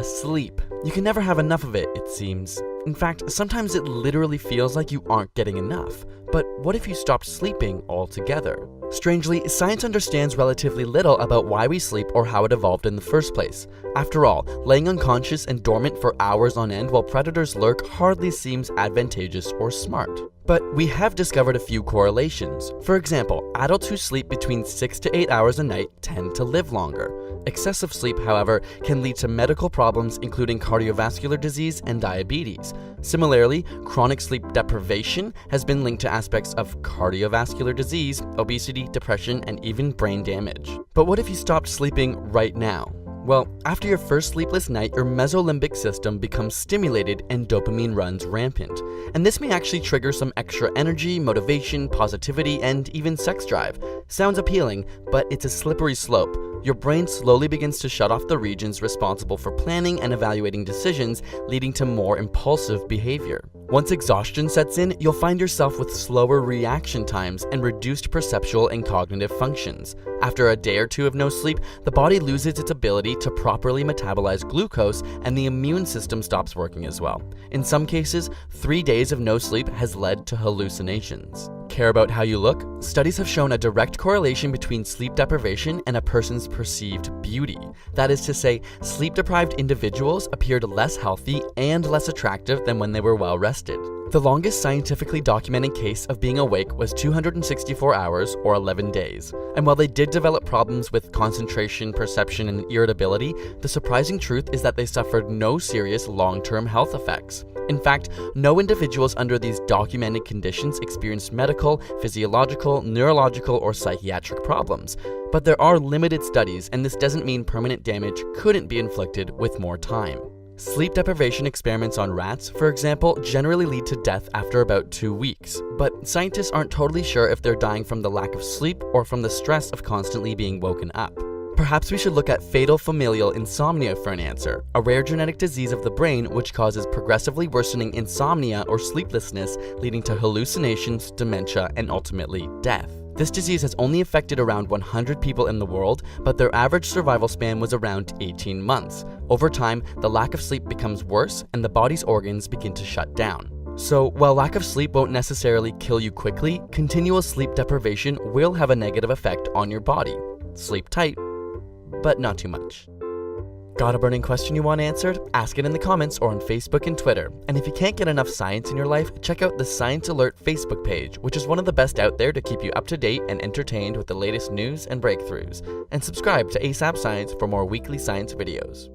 Sleep. You can never have enough of it, it seems. In fact, sometimes it literally feels like you aren't getting enough. But what if you stopped sleeping altogether? Strangely, science understands relatively little about why we sleep or how it evolved in the first place. After all, laying unconscious and dormant for hours on end while predators lurk hardly seems advantageous or smart. But we have discovered a few correlations. For example, adults who sleep between 6 to 8 hours a night tend to live longer. Excessive sleep, however, can lead to medical problems including cardiovascular disease and diabetes. Similarly, chronic sleep deprivation has been linked to aspects of cardiovascular disease, obesity, depression, and even brain damage. But what if you stopped sleeping right now? Well, after your first sleepless night, your mesolimbic system becomes stimulated and dopamine runs rampant. And this may actually trigger some extra energy, motivation, positivity, and even sex drive. Sounds appealing, but it's a slippery slope. Your brain slowly begins to shut off the regions responsible for planning and evaluating decisions, leading to more impulsive behavior. Once exhaustion sets in, you'll find yourself with slower reaction times and reduced perceptual and cognitive functions. After a day or two of no sleep, the body loses its ability to properly metabolize glucose and the immune system stops working as well. In some cases, 3 days of no sleep has led to hallucinations. Care about how you look? Studies have shown a direct correlation between sleep deprivation and a person's perceived beauty. That is to say, sleep-deprived individuals appeared less healthy and less attractive than when they were well rested. The longest scientifically documented case of being awake was 264 hours or 11 days. And while they did develop problems with concentration, perception, and irritability, the surprising truth is that they suffered no serious long-term health effects. In fact, no individuals under these documented conditions experienced medical, physiological, neurological, or psychiatric problems. But there are limited studies, and this doesn't mean permanent damage couldn't be inflicted with more time. Sleep deprivation experiments on rats, for example, generally lead to death after about 2 weeks, but scientists aren't totally sure if they're dying from the lack of sleep or from the stress of constantly being woken up. Perhaps we should look at fatal familial insomnia for an answer, a rare genetic disease of the brain which causes progressively worsening insomnia or sleeplessness, leading to hallucinations, dementia, and ultimately death. This disease has only affected around 100 people in the world, but their average survival span was around 18 months. Over time, the lack of sleep becomes worse and the body's organs begin to shut down. So, while lack of sleep won't necessarily kill you quickly, continual sleep deprivation will have a negative effect on your body. Sleep tight, but not too much. Got a burning question you want answered? Ask it in the comments or on Facebook and Twitter. And if you can't get enough science in your life, check out the Science Alert Facebook page, which is one of the best out there to keep you up to date and entertained with the latest news and breakthroughs. And subscribe to ASAP Science for more weekly science videos.